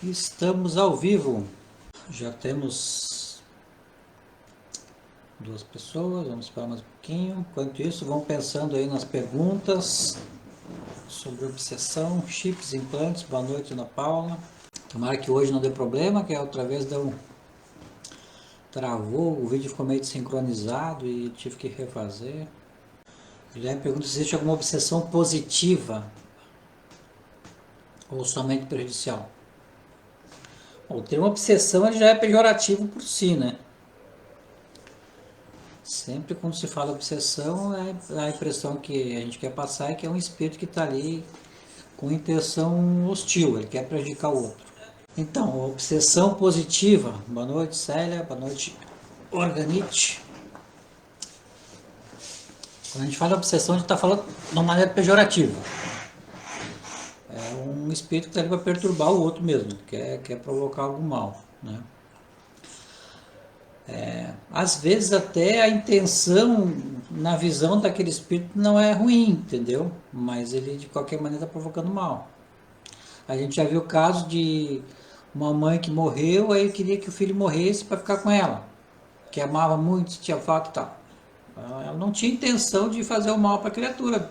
Estamos ao vivo. Já temos duas pessoas. Vamos esperar mais um pouquinho. Enquanto isso, vão pensando aí nas perguntas sobre obsessão, chips, implantes. Boa noite, Ana Paula. Tomara que hoje não dê problema, que a outra vez travou, o vídeo ficou meio desincronizado e tive que refazer. Guilherme pergunta se existe alguma obsessão positiva ou somente prejudicial. Bom, o termo obsessão ele já é pejorativo por si, né? Sempre quando se fala obsessão, a impressão que a gente quer passar é que é um espírito que está ali com intenção hostil, ele quer prejudicar o outro. Então, obsessão positiva. Boa noite, Célia. Boa noite, Organite. Quando a gente fala obsessão, a gente está falando de uma maneira pejorativa. É um espírito que está ali para perturbar o outro mesmo, quer provocar algum mal, né? Às vezes até a intenção na visão daquele espírito não é ruim, entendeu? Mas ele de qualquer maneira está provocando mal. A gente já viu o caso de uma mãe que morreu, aí queria que o filho morresse para ficar com ela, que amava muito, sentia falta e tal. Ela não tinha intenção de fazer o mal para a criatura,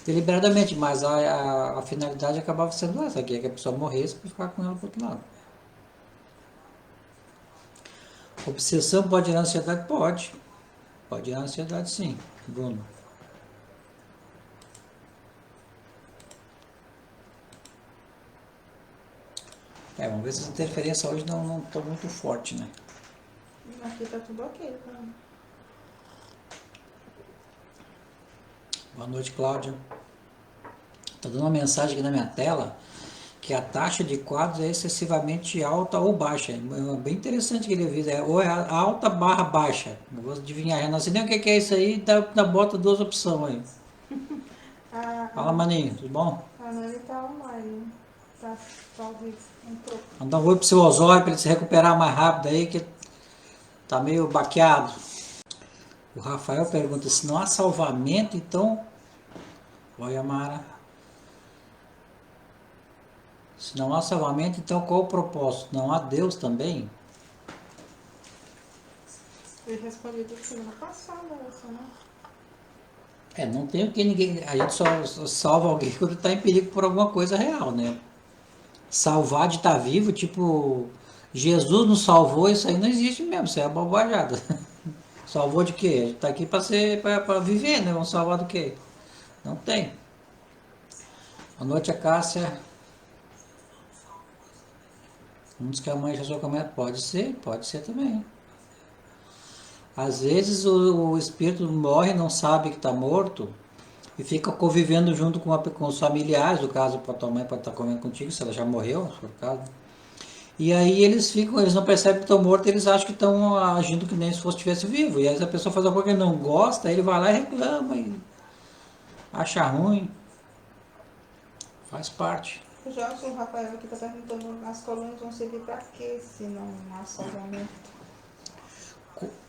deliberadamente, mas a finalidade acabava sendo essa, que a pessoa morresse para ficar com ela por outro lado. Obsessão pode gerar ansiedade? Pode. Pode gerar ansiedade, sim. Bruno. Vamos ver se as interferências hoje não estão muito fortes, né? Aqui tá tudo ok, tá? Boa noite, Cláudia. Está dando uma mensagem aqui na minha tela que a taxa de quadros é excessivamente alta ou baixa. É bem interessante que ele avisa. Ou é alta barra baixa. Eu vou adivinhar. Eu não sei nem o que é isso aí. Dá bota duas opções aí. Fala, maninho. Tudo bom? A Nani tá online. Tá ao vivo. Entrou. Manda um oi pro seu Osório para ele se recuperar mais rápido aí, que tá meio baqueado. O Rafael pergunta, se não há salvamento, então... Oi, Amara. Se não há salvamento, então qual o propósito? Não há Deus também? Eu respondi da semana passada essa, né? Não tem o que ninguém... A gente só salva alguém quando está em perigo por alguma coisa real, né? Salvar de estar vivo, tipo... Jesus nos salvou, isso aí não existe mesmo, isso é bobajada. Salvou de quê? A gente está aqui para viver, né? Vamos salvar do quê? Não tem. Boa noite, a Cássia. Uns que a mãe já sou comendo. Pode ser também. Às vezes o espírito morre, não sabe que está morto e fica convivendo junto com os familiares. No caso, a tua mãe pode estar comendo contigo, se ela já morreu, se for o caso. E aí eles não percebem que estão mortos, eles acham que estão agindo que nem se fosse estivesse vivo. E aí a pessoa faz alguma coisa que ele não gosta, aí ele vai lá e reclama e acha ruim. Faz parte. O Jorge, o Rafael aqui tá perguntando, as colônias vão servir para quê se não há salvamento?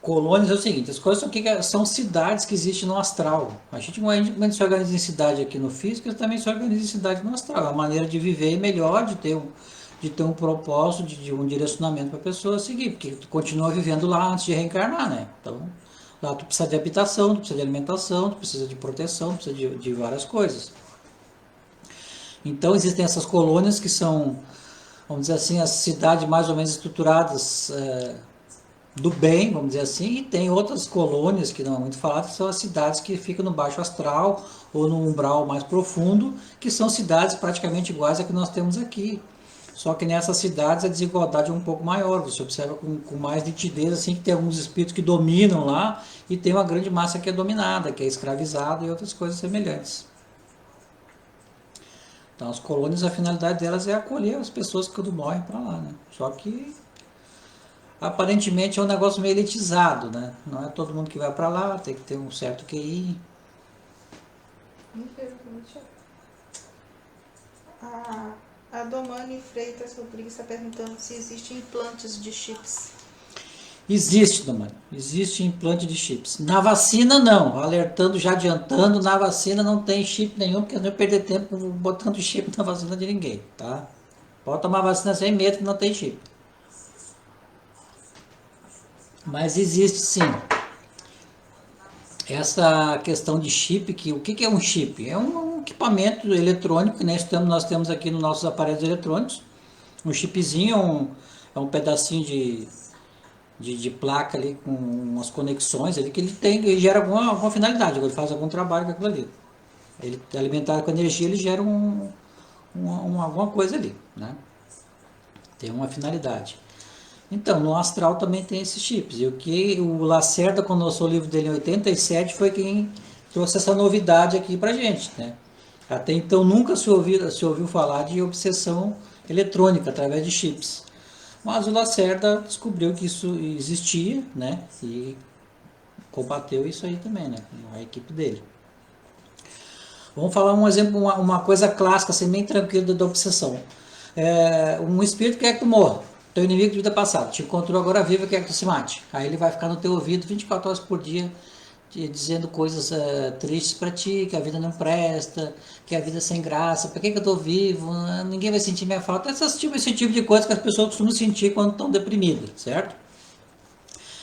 Colônias é o seguinte, as coisas são cidades que existem no astral. A gente se organiza em cidade aqui no físico, também se organiza em cidade no astral. A maneira de viver é melhor, de ter um propósito, de um direcionamento para a pessoa seguir, porque tu continua vivendo lá antes de reencarnar, né? Então, lá tu precisa de habitação, tu precisa de alimentação, tu precisa de proteção, tu precisa de várias coisas. Então, existem essas colônias que são, vamos dizer assim, as cidades mais ou menos estruturadas do bem, vamos dizer assim, e tem outras colônias que não é muito falado, que são as cidades que ficam no baixo astral ou no umbral mais profundo, que são cidades praticamente iguais a que nós temos aqui. Só que nessas cidades a desigualdade é um pouco maior, você observa com mais nitidez assim, que tem alguns espíritos que dominam lá e tem uma grande massa que é dominada, que é escravizada e outras coisas semelhantes. Então as colônias, a finalidade delas é acolher as pessoas que quando morrem para lá, né? Só que aparentemente é um negócio meio elitizado, né? Não é todo mundo que vai para lá, tem que ter um certo QI. Infelizmente. A Domani Freitas Rodrigues está perguntando se existem implantes de chips. Existe, Domani. Existe implante de chips. Na vacina, não. Alertando, já adiantando, na vacina não tem chip nenhum, porque eu não ia perder tempo botando chip na vacina de ninguém, tá? Pode tomar vacina sem medo que não tem chip. Mas existe sim essa questão de chip, que o que é um chip? É um equipamento eletrônico que nós temos aqui nos nossos aparelhos eletrônicos. Um chipzinho é um pedacinho de placa ali com umas conexões ali que ele gera alguma finalidade, ele faz algum trabalho com aquilo ali. Ele alimentado com energia, ele gera alguma coisa ali, né? Tem uma finalidade. Então, no astral também tem esses chips. E o Lacerda, quando lançou o livro dele em 87, foi quem trouxe essa novidade aqui pra gente, né? Até então nunca se ouviu falar de obsessão eletrônica através de chips. Mas o Lacerda descobriu que isso existia, né? E combateu isso aí também, né? A equipe dele. Vamos falar um exemplo, uma coisa clássica, assim, bem tranquila da obsessão. Um espírito quer que tu morra, teu inimigo de vida passada, te encontrou agora vivo e quer que tu se mate. Aí ele vai ficar no teu ouvido 24 horas por dia, dizendo coisas tristes para ti, que a vida não presta, que a vida é sem graça, por que eu tô vivo, ninguém vai sentir minha falta. Esse tipo de coisa que as pessoas costumam sentir quando estão deprimidas, certo?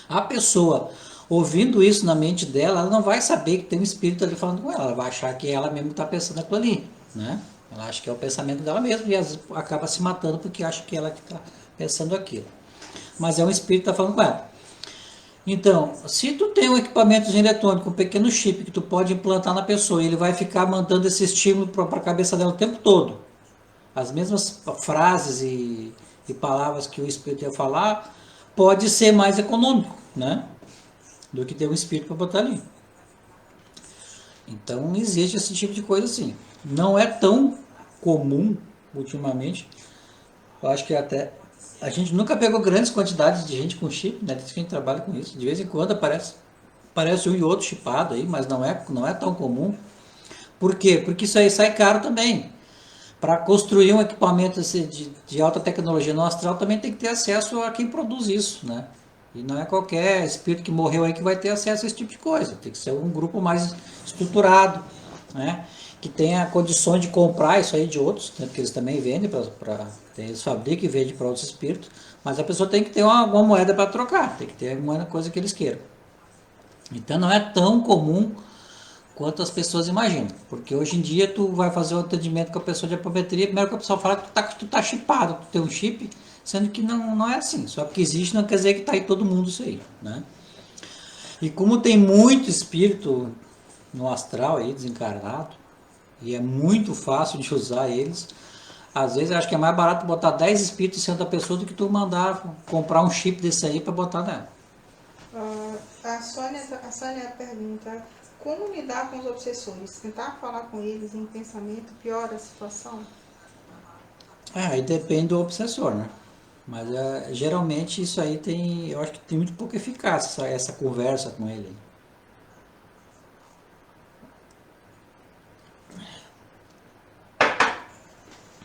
A pessoa ouvindo isso na mente dela, ela não vai saber que tem um espírito ali falando com ela vai achar que ela mesmo está pensando aquilo ali, né? Ela acha que é o pensamento dela mesma e acaba se matando porque acha que ela está pensando aquilo. Mas é um espírito que está falando com ela. Então, se tu tem um equipamento eletrônico, um pequeno chip que tu pode implantar na pessoa e ele vai ficar mandando esse estímulo para a cabeça dela o tempo todo, as mesmas frases e palavras que o espírito ia falar, pode ser mais econômico, né? Do que ter um espírito para botar ali. Então existe esse tipo de coisa assim. Não é tão comum ultimamente. Eu acho que até a gente nunca pegou grandes quantidades de gente com chip, né? Diz que a gente trabalha com isso. De vez em quando aparece um e outro chipado aí, mas não é tão comum. Por quê? Porque isso aí sai caro também. Para construir um equipamento de alta tecnologia no astral também tem que ter acesso a quem produz isso, né? E não é qualquer espírito que morreu aí que vai ter acesso a esse tipo de coisa. Tem que ser um grupo mais estruturado, né? Que tenha condições de comprar isso aí de outros, né? Porque eles também vendem, eles fabricam e vendem para outros espíritos, mas a pessoa tem que ter alguma moeda para trocar, tem que ter alguma coisa que eles queiram. Então não é tão comum quanto as pessoas imaginam, porque hoje em dia tu vai fazer um atendimento com a pessoa de apometria, primeiro que a pessoa fala que tu tá chipado, tu tem um chip, sendo que não é assim, só que existe não quer dizer que tá em todo mundo isso aí, né? E como tem muito espírito no astral aí, desencarnado, e é muito fácil de usar eles, às vezes eu acho que é mais barato botar 10 espíritos em cima da pessoa do que tu mandar comprar um chip desse aí para botar nela. A Sônia pergunta, como lidar com os obsessores? Tentar falar com eles em pensamento piora a situação? Aí depende do obsessor, né? Mas geralmente isso aí eu acho que tem muito pouca eficácia, essa conversa com ele.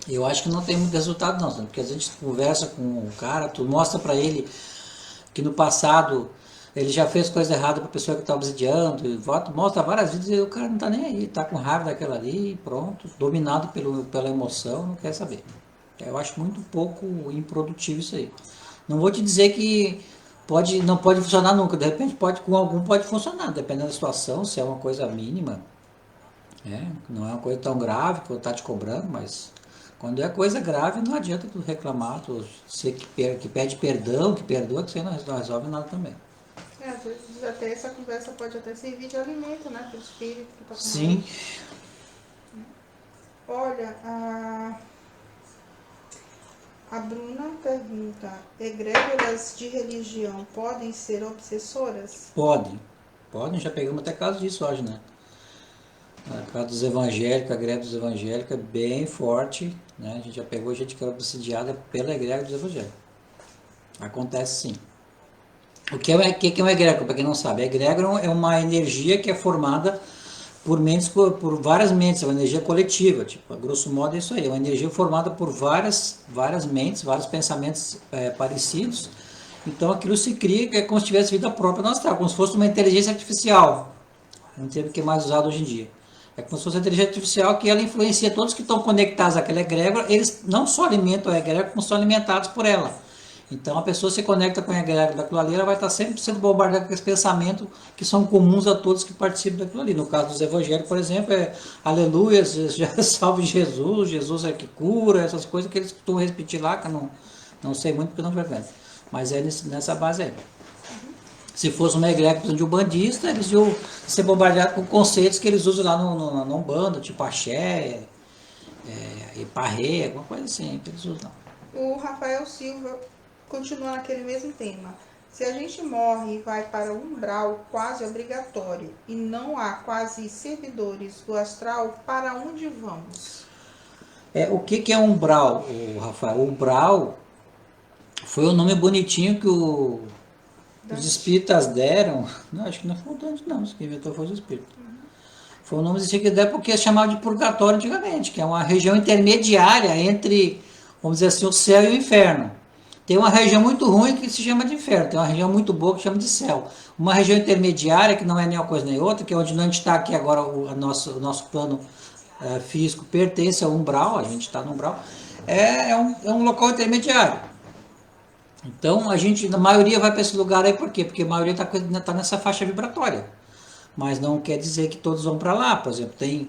Eu acho que não tem muito resultado não, porque a gente conversa com o cara, tu mostra pra ele que no passado ele já fez coisa errada pra pessoa que tá obsidiando, mostra várias vezes e o cara não tá nem aí, tá com raiva daquela ali, pronto, dominado pela emoção, não quer saber. Eu acho muito pouco improdutivo isso aí. Não vou te dizer que não pode funcionar nunca, de repente com algum pode funcionar, dependendo da situação, se é uma coisa mínima, não é uma coisa tão grave que eu tá te cobrando, mas quando é coisa grave não adianta tu reclamar, você que pede perdão, que perdoa, que você não resolve nada também. Às vezes até essa conversa pode até servir de alimento, né, para o espírito que está com Sim. Olha, a Bruna pergunta, egrégoras de religião podem ser obsessoras? Podem, já pegamos até caso disso hoje, né? A casa dos evangélicos, a greve dos evangélicos é bem forte, né? A gente já pegou gente que era obsidiada pela egrégora dos evangélicos. Acontece sim. O que é um egrégora, para quem não sabe? A egrégora é uma energia que é formada por várias mentes, é uma energia coletiva, tipo, a grosso modo é isso aí, é uma energia formada por várias mentes, vários pensamentos parecidos, então aquilo se cria que é como se tivesse vida própria no astral, como se fosse uma inteligência artificial, um termo que é mais usado hoje em dia. É como se fosse a inteligência artificial que ela influencia todos que estão conectados àquela egrégora, eles não só alimentam a egrégora, como são alimentados por ela. Então a pessoa se conecta com a egrégora daquilo ali, ela vai estar sempre sendo bombardeada com esse pensamento que são comuns a todos que participam daquilo ali. No caso dos evangélicos, por exemplo, é aleluia, salve Jesus, Jesus é que cura, essas coisas que eles costumam repetir lá, que eu não sei muito porque não frequento. Mas é nessa base aí. Se fosse uma egrégora de umbandista, eles iam ser bombardeados com conceitos que eles usam lá na Umbanda, tipo axé, parré, alguma coisa assim que eles usam. O Rafael Silva continua naquele mesmo tema. Se a gente morre e vai para o umbral quase obrigatório e não há quase servidores do astral, para onde vamos? O que é umbral, Rafael? O umbral foi um nome bonitinho que os espíritas deram. Não, acho que não foi o Dante, não. Quem inventou foi os espíritos. Foi um nome que deram porque chamava de purgatório antigamente, que é uma região intermediária entre, vamos dizer assim, o céu e o inferno. Tem uma região muito ruim que se chama de inferno, tem uma região muito boa que chama de céu. Uma região intermediária, que não é nem uma coisa nem outra, que é onde a gente está aqui agora, o nosso plano físico pertence ao umbral, a gente está no umbral, é um local intermediário. Então a gente, a maioria vai para esse lugar aí, por quê? Porque a maioria está nessa faixa vibratória. Mas não quer dizer que todos vão para lá. Por exemplo, tem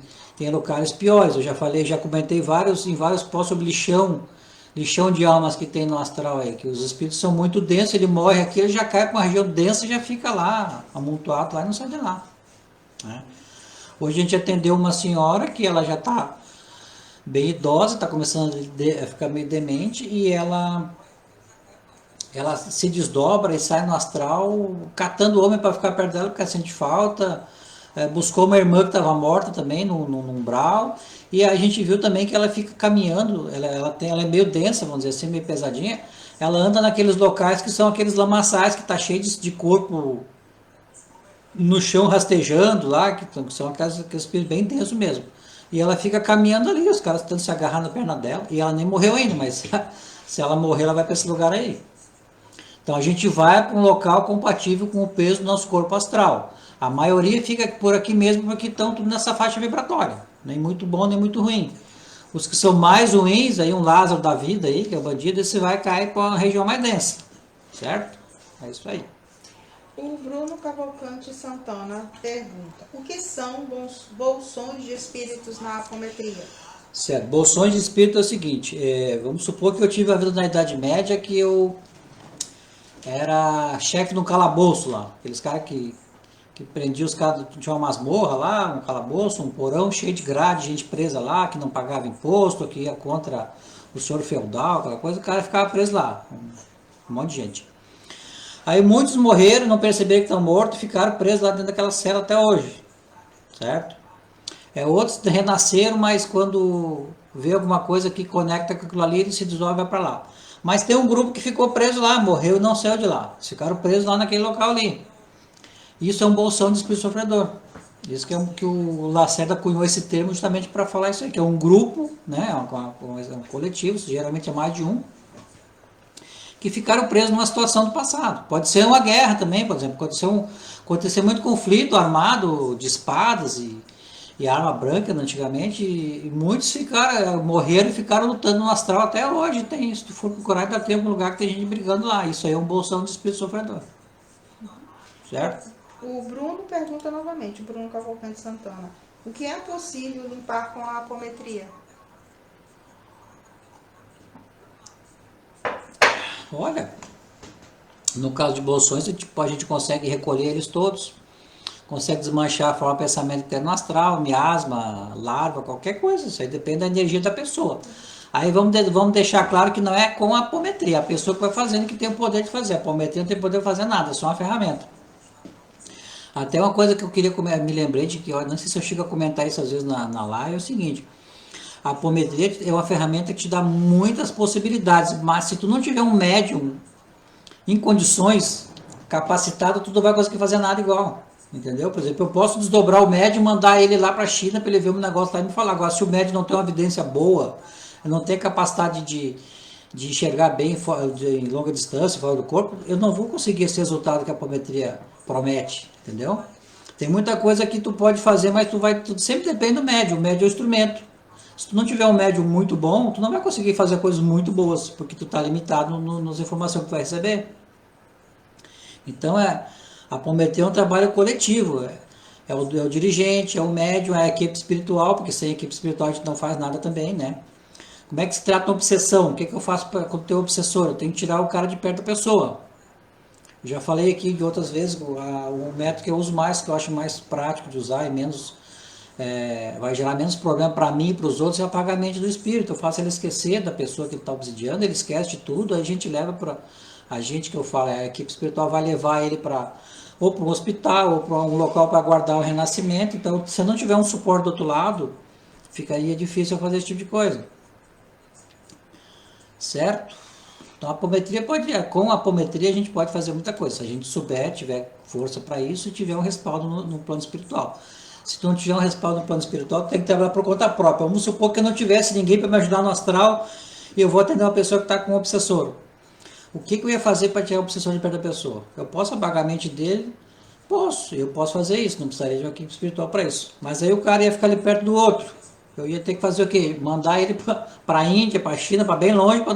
locais piores. Eu já falei, já comentei em vários postos sobre lixão de almas que tem no astral aí, que os espíritos são muito densos, ele morre aqui, ele já cai para uma região densa e já fica lá, amontoado lá e não sai de lá. Né? Hoje a gente atendeu uma senhora que ela já está bem idosa, está começando a ficar meio demente, e ela se desdobra e sai no astral catando o homem para ficar perto dela porque ela sente falta. Buscou uma irmã que estava morta também no umbral, e a gente viu também que ela fica caminhando, ela é meio densa, vamos dizer assim, meio pesadinha, ela anda naqueles locais que são aqueles lamaçais que está cheio de corpo no chão rastejando lá, que são aqueles espíritos bem densos mesmo. E ela fica caminhando ali, os caras estão se agarrando na perna dela, e ela nem morreu ainda, mas se ela morrer, ela vai para esse lugar aí. Então a gente vai para um local compatível com o peso do nosso corpo astral. A maioria fica por aqui mesmo porque estão tudo nessa faixa vibratória. Nem muito bom, nem muito ruim. Os que são mais ruins, aí um Lázaro da vida, aí, que é o bandido, esse vai cair para uma região mais densa. Certo? É isso aí. O Bruno Cavalcante Santana pergunta: o que são bolsões de espíritos na apometria? Certo. Bolsões de espírito é o seguinte, vamos supor que eu tive a vida na Idade Média que eu era chefe de um calabouço lá. Aqueles caras que prendiam os caras, tinha uma masmorra lá, um calabouço, um porão cheio de grade, gente presa lá, que não pagava imposto, que ia contra o senhor feudal, aquela coisa, o cara ficava preso lá. Um monte de gente. Aí muitos morreram, não perceberam que estão mortos, ficaram presos lá dentro daquela cela até hoje. Certo? Outros renasceram, mas quando vê alguma coisa que conecta com aquilo ali, ele se desdobra e vai para lá. Mas tem um grupo que ficou preso lá, morreu e não saiu de lá. Ficaram presos lá naquele local ali. Isso é um bolsão de espírito sofredor. Isso que o Lacerda cunhou esse termo justamente para falar isso aí, que é um grupo, né, um coletivo, geralmente é mais de um, que ficaram presos numa situação do passado. Pode ser uma guerra também, por exemplo, aconteceu muito conflito armado de espadas e arma branca antigamente, e muitos morreram e ficaram lutando no astral até hoje. Tem, se tu for procurar, ainda tem um lugar que tem gente brigando lá. Isso aí é um bolsão de espírito sofredor. Certo? O Bruno pergunta novamente, o Bruno Cavalcante Santana: o que é possível limpar com a apometria? Olha, no caso de bolsões, a gente consegue recolher eles todos, consegue desmanchar a forma de pensamento interno astral, miasma, larva, qualquer coisa. Isso aí depende da energia da pessoa. Aí vamos deixar claro que não é com a apometria, a pessoa que vai fazendo que tem o poder de fazer. A apometria não tem poder de fazer nada, é só uma ferramenta. Até uma coisa que eu queria me lembrei de que, não sei se eu chego a comentar isso às vezes na live, é o seguinte: a apometria é uma ferramenta que te dá muitas possibilidades, mas se tu não tiver um médium em condições, capacitado, tu não vai conseguir fazer nada igual. Entendeu? Por exemplo, eu posso desdobrar o médium e mandar ele lá para a China para ele ver um negócio lá e me falar. Agora, se o médium não tem uma evidência boa, não tem capacidade de enxergar bem em longa distância, fora do corpo, eu não vou conseguir esse resultado que a apometria promete. Entendeu? Tem muita coisa que tu pode fazer, mas tu sempre depende do médium. O médium é o instrumento. Se tu não tiver um médium muito bom, tu não vai conseguir fazer coisas muito boas, porque tu está limitado nas informações que tu vai receber. Então, a apometria é um trabalho coletivo. É o dirigente, é o médium, é a equipe espiritual, porque sem equipe espiritual a gente não faz nada também, né? Como é que se trata uma obsessão? O que eu faço quando tem obsessor? Eu tenho que tirar o cara de perto da pessoa. Já falei aqui de outras vezes, o método que eu uso mais, que eu acho mais prático de usar e menos, vai gerar menos problema para mim e para os outros, é o apagamento do espírito. Eu faço ele esquecer da pessoa que ele está obsidiando, ele esquece de tudo, aí a gente leva para. A gente que eu falo, a equipe espiritual vai levar ele para ou para um hospital ou para um local para aguardar o renascimento. Então, se não tiver um suporte do outro lado, ficaria difícil fazer esse tipo de coisa. Certo? Então, com a apometria a gente pode fazer muita coisa. Se a gente souber, tiver força para isso e tiver um respaldo no plano espiritual. Se tu não tiver um respaldo no plano espiritual, tu tem que trabalhar por conta própria. Vamos supor que eu não tivesse ninguém para me ajudar no astral e eu vou atender uma pessoa que está com um obsessor. O que eu ia fazer para tirar o obsessor de perto da pessoa? Eu posso apagar a mente dele? Posso, eu posso fazer isso, não precisaria de uma equipe espiritual para isso. Mas aí o cara ia ficar ali perto do outro. Eu ia ter que fazer o quê? Mandar ele para a Índia, para a China, para bem longe, para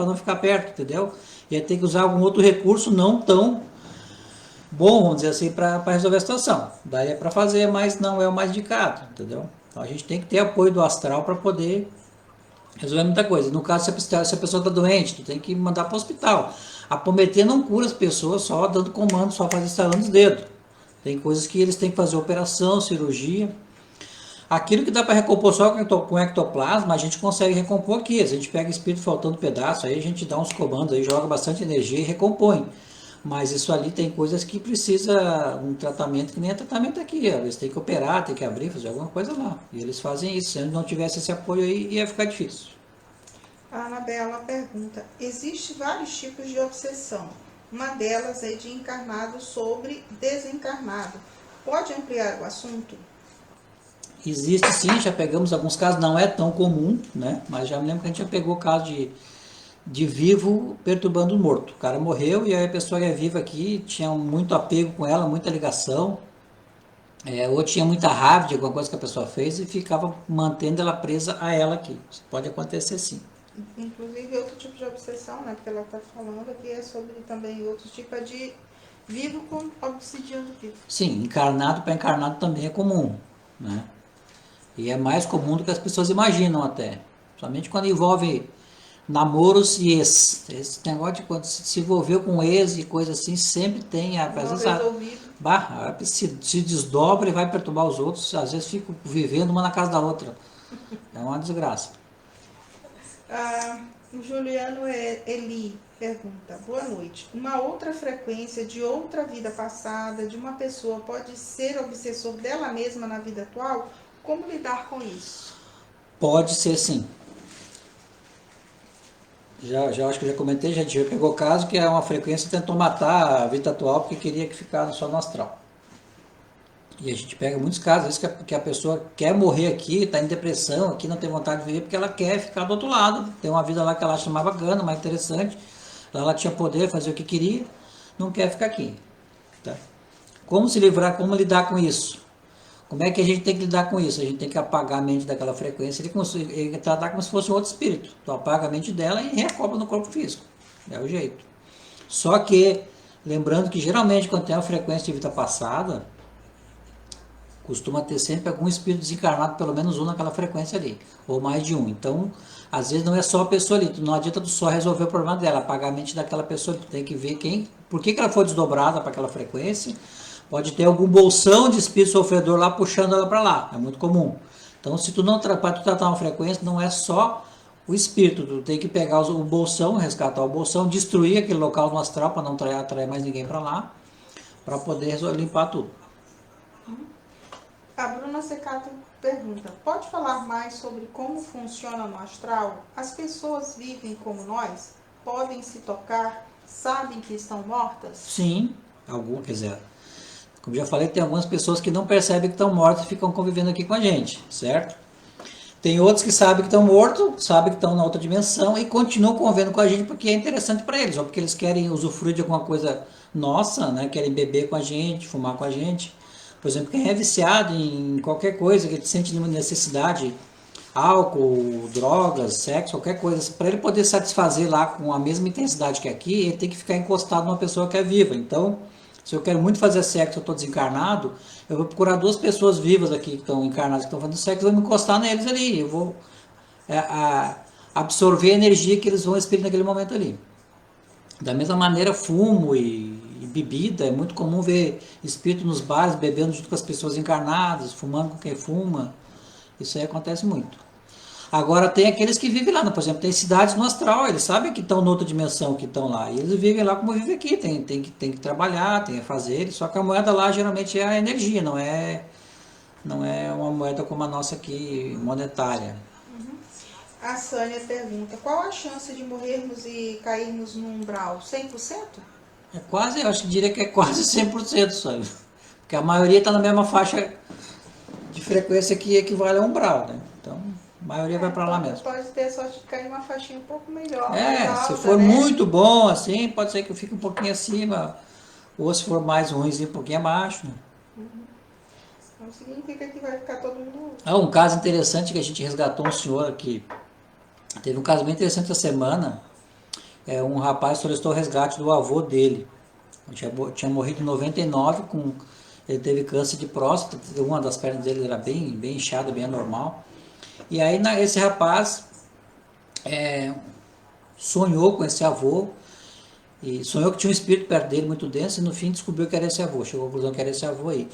não ficar perto, entendeu? Ia ter que usar algum outro recurso não tão bom, vamos dizer assim, para resolver a situação. Daí é para fazer, mas não é o mais indicado, entendeu? Então a gente tem que ter apoio do astral para poder resolver muita coisa. No caso, se a pessoa está doente, tu tem que mandar para o hospital. A apometria não cura as pessoas só dando comando, só faz estalando os dedos. Tem coisas que eles têm que fazer operação, cirurgia. Aquilo que dá para recompor só com ectoplasma, a gente consegue recompor aqui. A gente pega espírito faltando pedaço, aí a gente dá uns comandos, aí joga bastante energia e recompõe. Mas isso ali tem coisas que precisa um tratamento que nem é tratamento aqui. Eles têm que operar, tem que abrir, fazer alguma coisa lá. E eles fazem isso. Se não tivesse esse apoio aí, ia ficar difícil. A Anabela pergunta: existem vários tipos de obsessão. Uma delas é de encarnado sobre desencarnado. Pode ampliar o assunto? Existe sim, já pegamos alguns casos, não é tão comum, né? Mas já me lembro que a gente já pegou caso de vivo perturbando o morto. O cara morreu e aí a pessoa é viva aqui, tinha muito apego com ela, muita ligação, ou tinha muita raiva de alguma coisa que a pessoa fez e ficava mantendo ela presa a ela aqui. Isso pode acontecer sim. Inclusive outro tipo de obsessão, né? Porque ela está falando aqui é sobre também outro tipo, é de vivo com obsidiando vivo. Sim, encarnado para encarnado também é comum, né? E é mais comum do que as pessoas imaginam até. Somente quando envolve namoros e ex. Esse negócio de quando se envolveu com ex e coisa assim, sempre tem. Às vezes se desdobra e vai perturbar os outros. Às vezes ficam vivendo uma na casa da outra. É uma desgraça. O Juliano Eli pergunta: boa noite. Uma outra frequência de outra vida passada de uma pessoa pode ser obsessor dela mesma na vida atual? Como lidar com isso? Pode ser sim. Já acho que já comentei, já pegou caso que é uma frequência que tentou matar a vida atual porque queria que ficasse só no astral. E a gente pega muitos casos, às vezes que a pessoa quer morrer aqui, está em depressão, aqui não tem vontade de viver porque ela quer ficar do outro lado. Tem uma vida lá que ela acha mais bacana, mais interessante. Lá ela tinha poder, fazer o que queria, não quer ficar aqui. Tá? Como se livrar, como lidar com isso? Como é que a gente tem que lidar com isso? A gente tem que apagar a mente daquela frequência e tratar como se fosse um outro espírito. Então apaga a mente dela e recobra no corpo físico. É o jeito. Só que, lembrando que geralmente quando tem uma frequência de vida passada, costuma ter sempre algum espírito desencarnado, pelo menos um naquela frequência ali, ou mais de um. Então, às vezes não é só a pessoa ali, não adianta tu só resolver o problema dela, apagar a mente daquela pessoa, tu tem que ver por que ela foi desdobrada para aquela frequência. Pode ter algum bolsão de espírito sofredor lá puxando ela para lá, é muito comum. Então, se tu não para tu tratar uma frequência, não é só o espírito, tu tem que pegar o bolsão, resgatar o bolsão, destruir aquele local no astral para não atrair mais ninguém para lá, para poder limpar tudo. A Bruna Secato pergunta: pode falar mais sobre como funciona no astral? As pessoas vivem como nós? Podem se tocar? Sabem que estão mortas? Sim, quer dizer, como já falei, tem algumas pessoas que não percebem que estão mortas e ficam convivendo aqui com a gente, certo? Tem outros que sabem que estão mortos, sabem que estão na outra dimensão e continuam convivendo com a gente porque é interessante para eles, ou porque eles querem usufruir de alguma coisa nossa, né? Querem beber com a gente, fumar com a gente. Por exemplo, quem é viciado em qualquer coisa, que ele sente necessidade, álcool, drogas, sexo, qualquer coisa, para ele poder satisfazer lá com a mesma intensidade que aqui, ele tem que ficar encostado numa pessoa que é viva. Então, se eu quero muito fazer sexo, eu estou desencarnado, eu vou procurar duas pessoas vivas aqui que estão encarnadas, que estão fazendo sexo, eu vou me encostar neles ali, eu vou absorver a energia que eles vão expelir naquele momento ali. Da mesma maneira, fumo e bebida, é muito comum ver espírito nos bares bebendo junto com as pessoas encarnadas, fumando com quem fuma, isso aí acontece muito. Agora tem aqueles que vivem lá, por exemplo, tem cidades no astral, eles sabem que estão noutra dimensão, que estão lá, e eles vivem lá como vivem aqui, tem que trabalhar, tem que fazer, só que a moeda lá geralmente é a energia, não é uma moeda como a nossa aqui, monetária. A Sânia pergunta, qual a chance de morrermos e cairmos no umbral? 100%? É quase, eu acho que diria que é quase 100%, sabe? Porque a maioria está na mesma faixa de frequência que equivale a umbral, né? Então, a maioria vai para lá mesmo. Pode ter a sorte de cair numa faixinha um pouco melhor, mais É, alta, se for né? muito bom, assim, pode ser que eu fique um pouquinho acima, ou se for mais ruim, um pouquinho abaixo, né? Não significa que vai ficar todo mundo... Um caso interessante que a gente resgatou um senhor aqui. Teve um caso bem interessante essa semana. Um rapaz solicitou o resgate do avô dele. Tinha morrido em 99, ele teve câncer de próstata, uma das pernas dele era bem inchada, bem anormal. E aí esse rapaz sonhou com esse avô, e sonhou que tinha um espírito perto dele muito denso, e no fim descobriu que era esse avô, chegou à conclusão que era esse avô aí.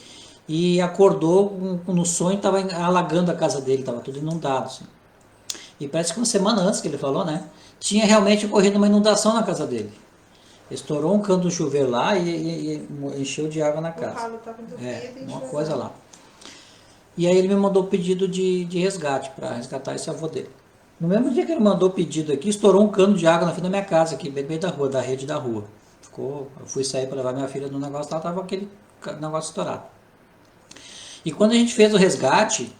E acordou no sonho, estava alagando a casa dele, estava tudo inundado. Assim. E parece que uma semana antes que ele falou, né? Tinha realmente ocorrido uma inundação na casa dele. Estourou um canto do chuveiro lá e encheu de água na casa. O ralo estava entupido, Uma coisa lá. E aí ele me mandou pedido de resgate para resgatar esse avô dele. No mesmo dia que ele mandou o pedido aqui, estourou um cano de água na frente da minha casa, aqui, bem da rua, da rede da rua. Eu fui sair para levar minha filha no negócio lá, estava aquele negócio estourado. E quando a gente fez o resgate,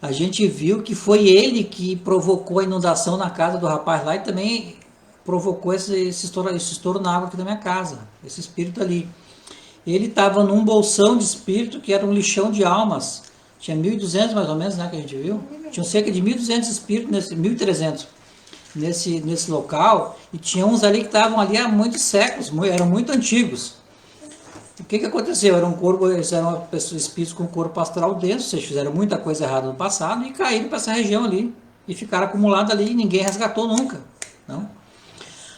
a gente viu que foi ele que provocou a inundação na casa do rapaz lá e também provocou esse estouro na água aqui da minha casa, esse espírito ali. Ele estava num bolsão de espírito que era um lixão de almas. Tinha 1.200 mais ou menos, né, que a gente viu. Tinha cerca de 1.200 espíritos, 1.300 nesse local. E tinha uns ali que estavam ali há muitos séculos, eram muito antigos. O que aconteceu? Eles eram espíritos com corpo astral denso, vocês fizeram muita coisa errada no passado e caíram para essa região ali. E ficaram acumulados ali e ninguém resgatou nunca. Não?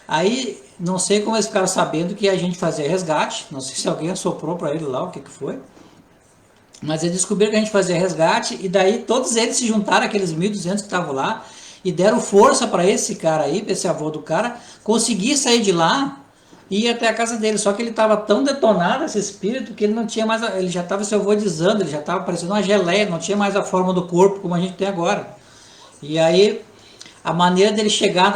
Aí, não sei como eles ficaram sabendo que a gente fazia resgate, não sei se alguém assoprou para ele lá, o que foi. Mas eles descobriram que a gente fazia resgate e daí todos eles se juntaram, aqueles 1.200 que estavam lá, e deram força para esse cara aí, para esse avô do cara, conseguir sair de lá e ir até a casa dele. Só que ele estava tão detonado, esse espírito, que ele não tinha mais, ele já estava se alvoidizando, ele já estava parecendo uma geleia, não tinha mais a forma do corpo como a gente tem agora. E aí, a maneira dele chegar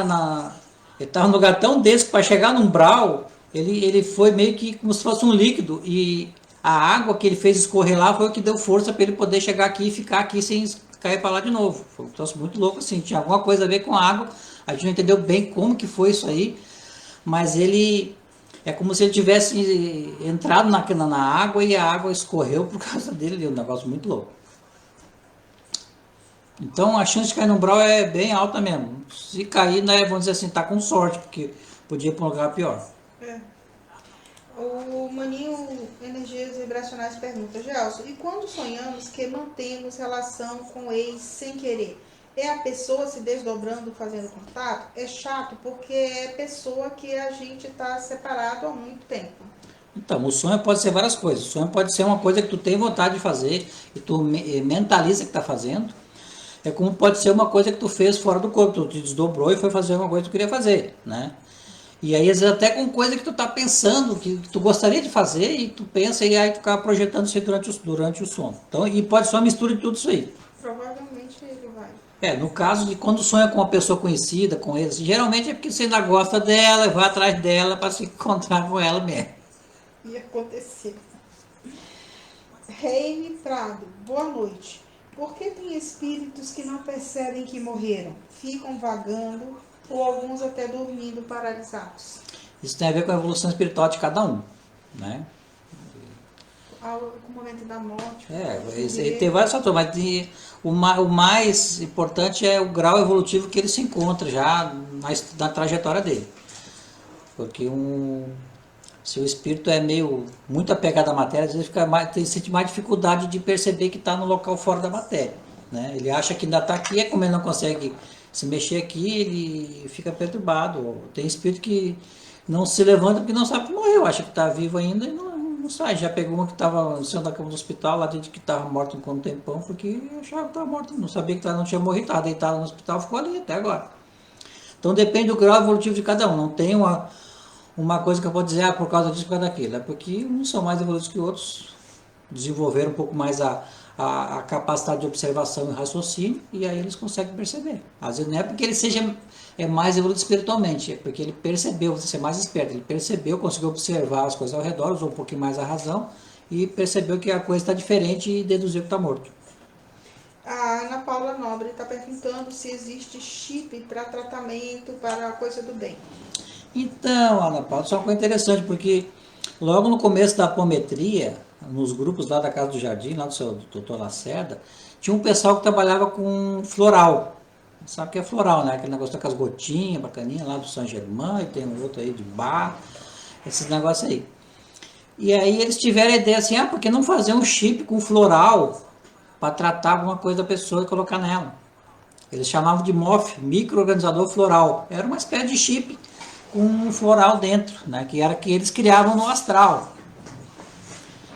ele estava num lugar tão denso que para chegar no umbral, ele foi meio que como se fosse um líquido, e a água que ele fez escorrer lá foi o que deu força para ele poder chegar aqui e ficar aqui sem cair para lá de novo. Foi um troço muito louco assim, tinha alguma coisa a ver com a água, a gente não entendeu bem como que foi isso aí, mas ele é como se ele tivesse entrado na água e a água escorreu por causa dele, um negócio muito louco. Então a chance de cair no umbral é bem alta mesmo. Se cair, né, vamos dizer assim, tá com sorte, porque podia ir para um lugar pior. O Maninho Energias Vibracionais pergunta, Gelson, e quando sonhamos que mantemos relação com o ex sem querer? É a pessoa se desdobrando, fazendo contato? É chato porque é pessoa que a gente está separado há muito tempo. Então, o sonho pode ser várias coisas. O sonho pode ser uma coisa que tu tem vontade de fazer e tu mentaliza que está fazendo. É como pode ser uma coisa que tu fez fora do corpo, tu te desdobrou e foi fazer uma coisa que tu queria fazer, né? E aí, às vezes, até com coisa que tu tá pensando, que tu gostaria de fazer, e tu pensa, e aí tu acaba projetando isso aí durante o sono. Então, e pode ser uma mistura de tudo isso aí. Provavelmente ele vai. No caso de quando sonha com uma pessoa conhecida, com eles, geralmente é porque você ainda gosta dela, vai atrás dela para se encontrar com ela mesmo. Ia acontecer. Reine Prado, boa noite. Por que tem espíritos que não percebem que morreram? Ficam vagando ou alguns até dormindo paralisados? Isso tem a ver com a evolução espiritual de cada um, né? o momento da morte. Tem vários fatores, mas o mais importante é o grau evolutivo que ele se encontra já na trajetória dele. Porque se o espírito é muito apegado à matéria, às vezes sente mais dificuldade de perceber que está no local fora da matéria. Né? Ele acha que ainda está aqui, é como ele não consegue se mexer aqui, ele fica perturbado. Tem espírito que não se levanta porque não sabe que morreu, acha que está vivo ainda e não sai. Já pegou uma que estava no centro da cama do hospital, lá dentro que estava morto um tempão, porque achava que estava morto, não sabia que não tinha morrido, estava deitado no hospital, ficou ali até agora. Então depende do grau evolutivo de cada um, não tem uma coisa que eu posso dizer, por causa disso, por causa daquilo. É porque uns são mais evoluídos que outros, desenvolveram um pouco mais a capacidade de observação e raciocínio, e aí eles conseguem perceber. Às vezes não é porque ele seja mais evoluído espiritualmente, é porque ele percebeu, você ser mais esperto, ele percebeu, conseguiu observar as coisas ao redor, usou um pouquinho mais a razão, e percebeu que a coisa está diferente e deduziu que está morto. A Ana Paula Nobre está perguntando se existe chip para tratamento para a coisa do bem. Então, Ana Paula, isso é uma coisa interessante, porque logo no começo da apometria, nos grupos lá da Casa do Jardim, lá do seu doutor Lacerda, tinha um pessoal que trabalhava com floral. Sabe o que é floral, né? Aquele negócio com as gotinhas, bacaninha, lá do Saint Germain, e tem um outro aí de bar, esses negócios aí. E aí eles tiveram a ideia assim, por que não fazer um chip com floral para tratar alguma coisa da pessoa e colocar nela? Eles chamavam de MOF, microorganizador floral. Era uma espécie de chip com um floral dentro, né? Que era que eles criavam no astral.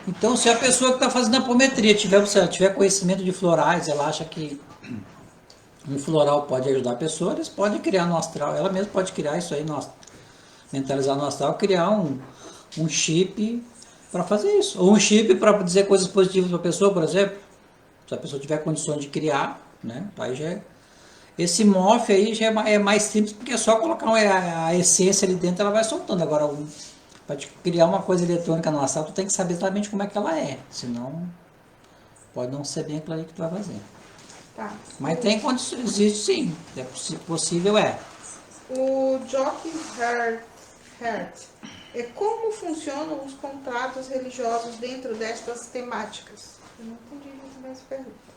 Então, se a pessoa que está fazendo apometria tiver conhecimento de florais, ela acha que um floral pode ajudar a pessoa, eles podem criar no astral, ela mesma pode criar isso aí, mentalizar no astral, criar um chip para fazer isso. Ou um chip para dizer coisas positivas para a pessoa, por exemplo. Se a pessoa tiver condições de criar, né? Aí já esse MOF aí já é mais simples, porque é só colocar a essência ali dentro, ela vai soltando. Agora, para criar uma coisa eletrônica no astral, tu tem que saber exatamente como é que ela é. Senão, pode não ser bem aquilo ali que tu vai fazer. Tá. Mas tem condições, existe sim. É possível, é. O Jock Hert. Como funcionam os contratos religiosos dentro destas temáticas? Eu não entendi muito bem essa pergunta.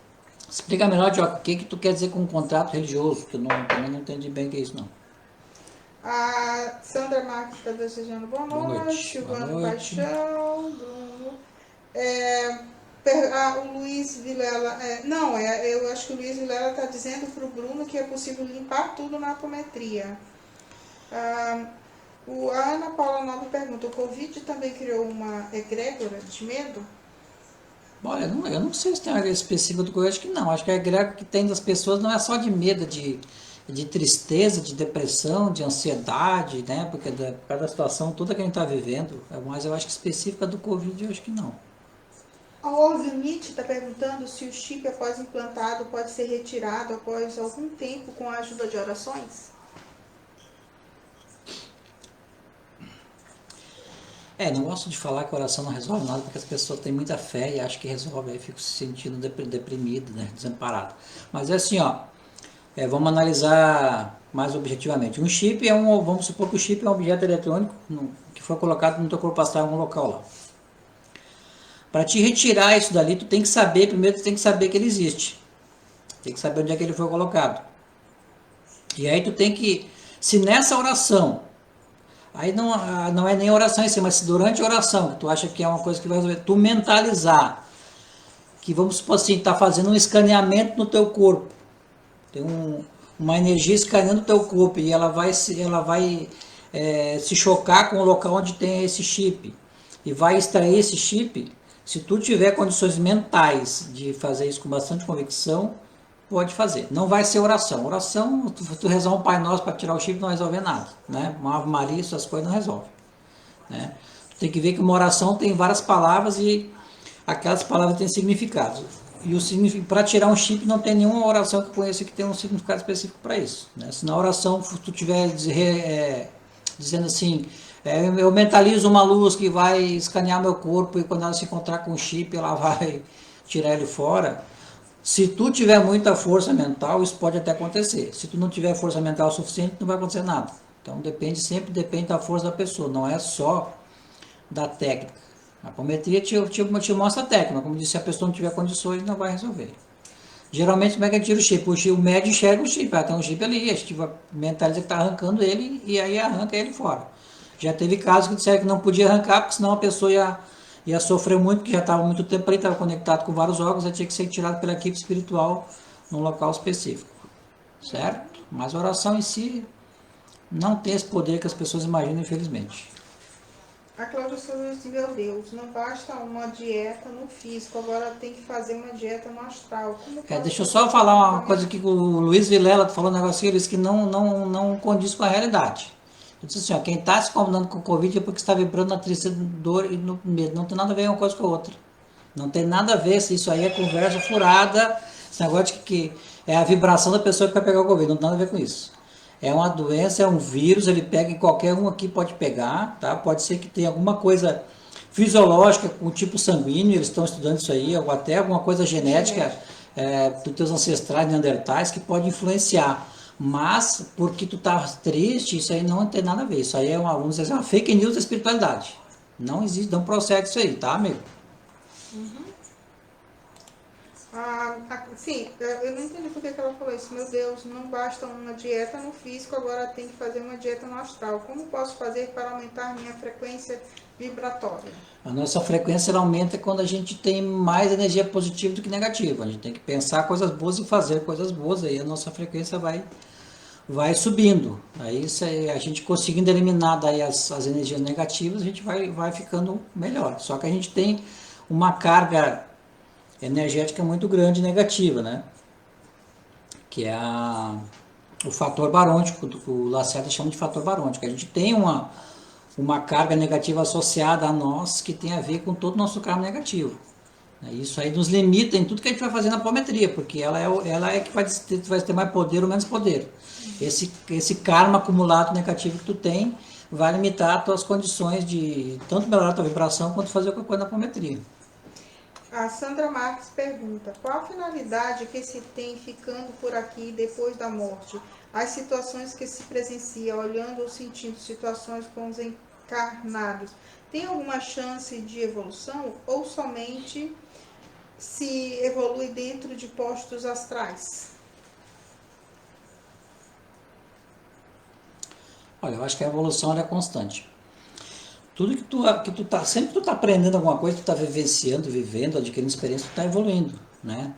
Explica melhor, Jock, o que tu quer dizer com um contrato religioso? Que eu não entendi bem o que é isso, não. A Sandra Marques está desejando boa noite. Silvano Paixão, Bruno. O Luiz Vilela. Eu acho que o Luiz Vilela está dizendo para o Bruno que é possível limpar tudo na apometria. A Ana Paula Nobre pergunta: o Covid também criou uma egrégora de medo? Olha, eu não sei se tem uma específica do Covid, acho que não. Acho que a egrégora que tem das pessoas não é só de medo, de tristeza, de depressão, de ansiedade, né? Porque por causa da situação toda que a gente está vivendo. Mas eu acho que específica do Covid, eu acho que não. A Orvinite está perguntando se o chip após implantado pode ser retirado após algum tempo com a ajuda de orações? Não gosto de falar que a oração não resolve nada, porque as pessoas têm muita fé e acham que resolve, aí ficam se sentindo deprimido, né? Desamparado. Mas é assim, vamos analisar mais objetivamente. Um chip vamos supor que o chip é um objeto eletrônico que foi colocado no teu corpo astral em algum local lá. Para te retirar isso dali, tu tem que saber, primeiro tu tem que saber que ele existe. Tem que saber onde é que ele foi colocado. E aí tu tem que, se nessa oração, aí não é nem oração em si, mas se durante a oração, que tu acha que é uma coisa que vai resolver, tu mentalizar, que vamos supor assim, tá fazendo um escaneamento no teu corpo, tem uma energia escaneando o teu corpo, e ela vai se chocar com o local onde tem esse chip, e vai extrair esse chip. Se tu tiver condições mentais de fazer isso com bastante convicção, pode fazer. Não vai ser oração. Oração, tu rezar um Pai Nosso para tirar o chip não resolve nada. Né? Uma Ave Maria, essas coisas não resolve. Né? Tu tem que ver que uma oração tem várias palavras e aquelas palavras têm significado. E para tirar um chip não tem nenhuma oração que eu conheça que tenha um significado específico para isso. Né? Se na oração tu estiver dizendo assim, eu mentalizo uma luz que vai escanear meu corpo e quando ela se encontrar com o chip ela vai tirar ele fora. Se tu tiver muita força mental, isso pode até acontecer. Se tu não tiver força mental suficiente, não vai acontecer nada. Então sempre depende da força da pessoa, não é só da técnica. A apometria te mostra a técnica, como disse, se a pessoa não tiver condições, não vai resolver. Geralmente, como é que tira o chip? O médico enxerga o chip, tem um chip ali, a gente mentaliza que está arrancando ele e aí arranca ele fora. Já teve casos que disseram que não podia arrancar, porque senão a pessoa ia sofrer muito, porque já estava muito tempo ali, estava conectado com vários órgãos, aí tinha que ser tirado pela equipe espiritual num local específico. Certo? Mas a oração em si não tem esse poder que as pessoas imaginam, infelizmente. A Cláudia Souza disse, meu Deus, não basta uma dieta no físico, agora tem que fazer uma dieta no astral. Deixa eu só falar uma coisa aqui que o Luiz Vilela falou um negocinho, ele disse que não condiz com a realidade. Ele disse assim, ó, quem está se incomodando com o Covid é porque está vibrando na tristeza, dor e no medo. Não tem nada a ver uma coisa com a outra. Não tem nada a ver se isso aí é conversa furada, esse negócio de que é a vibração da pessoa que vai pegar o Covid. Não tem nada a ver com isso. É uma doença, é um vírus, ele pega em qualquer um aqui, pode pegar, tá? Pode ser que tenha alguma coisa fisiológica com o tipo sanguíneo, eles estão estudando isso aí, ou até alguma coisa genética dos teus ancestrais neandertais que pode influenciar. Mas, porque tu tá triste, isso aí não tem nada a ver. Isso aí é vamos dizer, uma fake news da espiritualidade. Não existe, não procede isso aí, tá, amigo? Sim, eu não entendi por que ela falou isso. Meu Deus, não basta uma dieta no físico, agora tem que fazer uma dieta no astral. Como posso fazer para aumentar minha frequência vibratória? A nossa frequência ela aumenta quando a gente tem mais energia positiva do que negativa. A gente tem que pensar coisas boas e fazer coisas boas, aí a nossa frequência vai subindo. Aí a gente conseguindo eliminar daí as energias negativas, a gente vai ficando melhor. Só que a gente tem uma carga energética muito grande negativa, né? Que é o fator barônico, o Lacerda chama de fator barônico. A gente tem uma carga negativa associada a nós que tem a ver com todo o nosso karma negativo. Isso aí nos limita em tudo que a gente vai fazer na apometria, porque ela é que vai ter mais poder ou menos poder. Esse karma acumulado negativo que tu tem vai limitar as tuas condições de tanto melhorar a tua vibração quanto fazer qualquer coisa na apometria. A Sandra Marques pergunta, qual a finalidade que se tem ficando por aqui depois da morte? As situações que se presencia, olhando ou sentindo situações com os encarnados, tem alguma chance de evolução ou somente se evolui dentro de postos astrais? Olha, eu acho que a evolução é constante. Tudo que tu tá, sempre que tu tá aprendendo alguma coisa, tu tá vivenciando, vivendo, adquirindo experiência, tu tá evoluindo, né?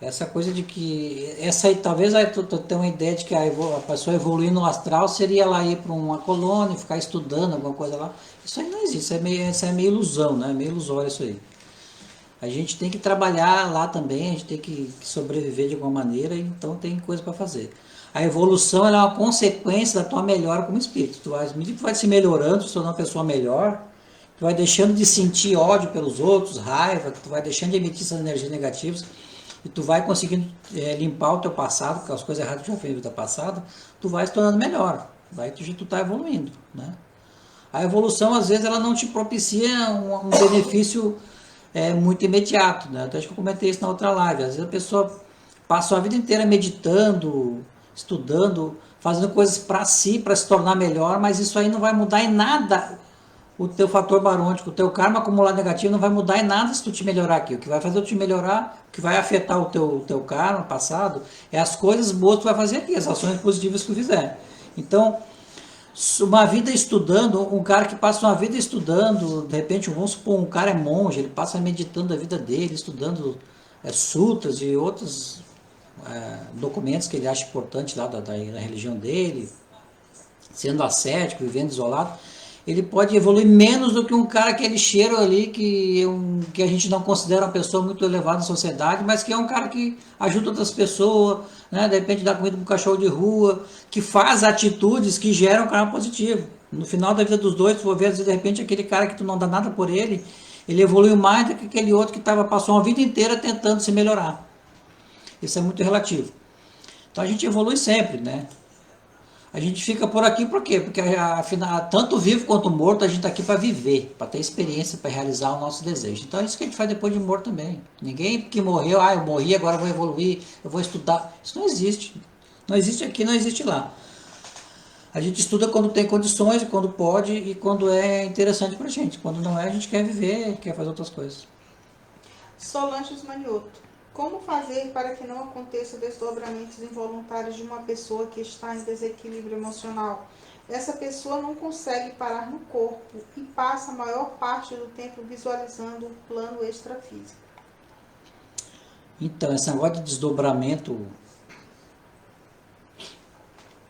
Essa coisa de que, essa aí, talvez aí tu tenha uma ideia de que a pessoa evoluir no astral seria ela ir para uma colônia, ficar estudando alguma coisa lá. Isso aí não existe, isso é meio ilusão, né? Meio ilusório isso aí. A gente tem que trabalhar lá também, a gente tem que sobreviver de alguma maneira, então tem coisa para fazer. A evolução ela é uma consequência da tua melhora como espírito. Tu vai se melhorando, se tornando uma pessoa melhor, tu vai deixando de sentir ódio pelos outros, raiva, tu vai deixando de emitir essas energias negativas, e tu vai conseguindo limpar o teu passado, porque as coisas erradas que tu já fez no teu passado, tu vai se tornando melhor, tu tá evoluindo, né? A evolução, às vezes, ela não te propicia um benefício muito imediato, né? Até acho que eu comentei isso na outra live. Às vezes a pessoa passou a vida inteira meditando, estudando, fazendo coisas para si, para se tornar melhor, mas isso aí não vai mudar em nada o teu fator barônico, o teu karma acumulado negativo não vai mudar em nada se tu te melhorar aqui. O que vai fazer tu te melhorar, o que vai afetar o teu karma passado, é as coisas boas que tu vai fazer aqui, as ações positivas que tu fizer. Então, uma vida estudando, um cara que passa uma vida estudando, de repente, vamos supor, um cara é monge, ele passa meditando a vida dele, estudando sutras e outros documentos que ele acha importante lá da religião dele, sendo ascético, vivendo isolado, ele pode evoluir menos do que um cara que é lixeiro ali, que a gente não considera uma pessoa muito elevada na sociedade, mas que é um cara que ajuda outras pessoas, né? De repente dá comida para um cachorro de rua, que faz atitudes que geram karma positivo. No final da vida dos dois, tu vai ver, de repente, aquele cara que tu não dá nada por ele evoluiu mais do que aquele outro que passou uma vida inteira tentando se melhorar. Isso é muito relativo. Então a gente evolui sempre, né? A gente fica por aqui por quê? Porque afinal, tanto vivo quanto morto, a gente está aqui para viver, para ter experiência, para realizar o nosso desejo. Então é isso que a gente faz depois de morto também. Ninguém que morreu, eu morri, agora eu vou evoluir, eu vou estudar. Isso não existe. Não existe aqui, não existe lá. A gente estuda quando tem condições, quando pode e quando é interessante pra gente. Quando não é, a gente quer viver, quer fazer outras coisas. Solange Manioto. Como fazer para que não aconteça desdobramentos involuntários de uma pessoa que está em desequilíbrio emocional? Essa pessoa não consegue parar no corpo e passa a maior parte do tempo visualizando o plano extrafísico. Então, esse negócio de desdobramento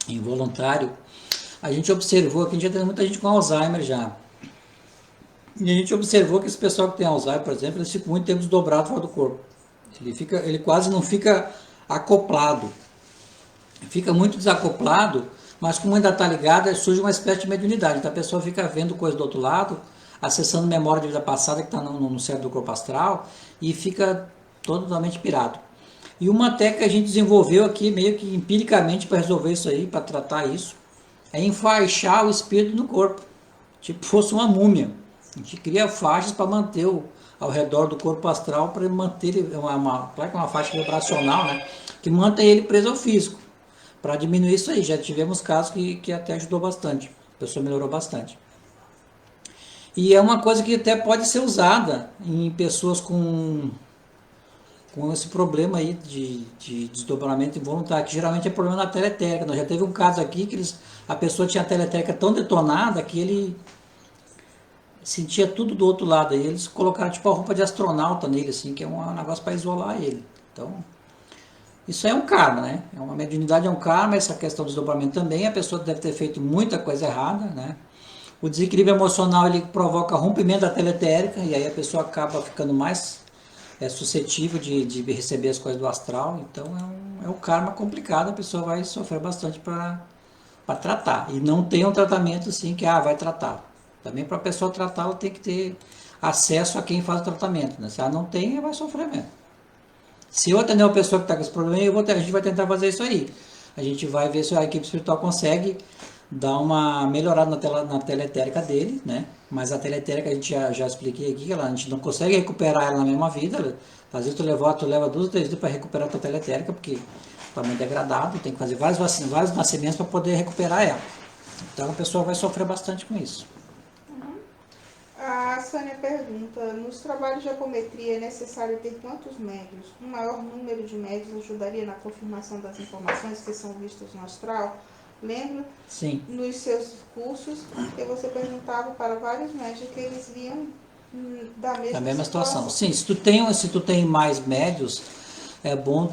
involuntário, a gente observou que a gente já tem muita gente com Alzheimer já. E a gente observou que esse pessoal que tem Alzheimer, por exemplo, eles ficam muito tempo desdobrado fora do corpo. Ele quase não fica acoplado. Fica muito desacoplado, mas como ainda está ligado, surge uma espécie de mediunidade. Então a pessoa fica vendo coisa do outro lado, acessando memória de vida passada que está no centro do corpo astral e fica totalmente pirado. E uma técnica que a gente desenvolveu aqui, meio que empiricamente, para resolver isso aí, para tratar isso, é enfaixar o espírito no corpo, tipo fosse uma múmia. A gente cria faixas para manter ao redor do corpo astral, para manter ele, claro que é uma faixa vibracional, né, que mantém ele preso ao físico, para diminuir isso aí. Já tivemos casos que até ajudou bastante, a pessoa melhorou bastante. E é uma coisa que até pode ser usada em pessoas com esse problema aí de desdobramento involuntário, que geralmente é problema na teletérica. Nós já teve um caso aqui que a pessoa tinha a teletérica tão detonada que ele sentia tudo do outro lado. Aí eles colocaram tipo a roupa de astronauta nele, assim, que é um negócio para isolar ele. Então, isso é um karma, né? É uma mediunidade, é um karma, essa questão do desdobramento também. A pessoa deve ter feito muita coisa errada, né? O desequilíbrio emocional ele provoca rompimento da teletérica e aí a pessoa acaba ficando mais suscetível de receber as coisas do astral. Então é um karma complicado, a pessoa vai sofrer bastante para tratar. E não tem um tratamento assim que vai tratar. Também para a pessoa tratar, ela tem que ter acesso a quem faz o tratamento. Né? Se ela não tem, ela vai sofrer mesmo. Se eu atender uma pessoa que está com esse problema, a gente vai tentar fazer isso aí. A gente vai ver se a equipe espiritual consegue dar uma melhorada na teletérica dele, né? Mas a teletérica a gente já expliquei aqui, a gente não consegue recuperar ela na mesma vida. Às vezes tu leva 2 ou 3 dias para recuperar a tua teletérica, porque está muito degradado, tem que fazer vários nascimentos para poder recuperar ela. Então a pessoa vai sofrer bastante com isso. A Sânia pergunta, nos trabalhos de apometria é necessário ter quantos médios? Um maior número de médios ajudaria na confirmação das informações que são vistas no astral? Lembro, Sim, nos seus cursos, que você perguntava para vários médios que eles viam da a mesma mesma situação. situação. Sim, se tu tem mais médios, é bom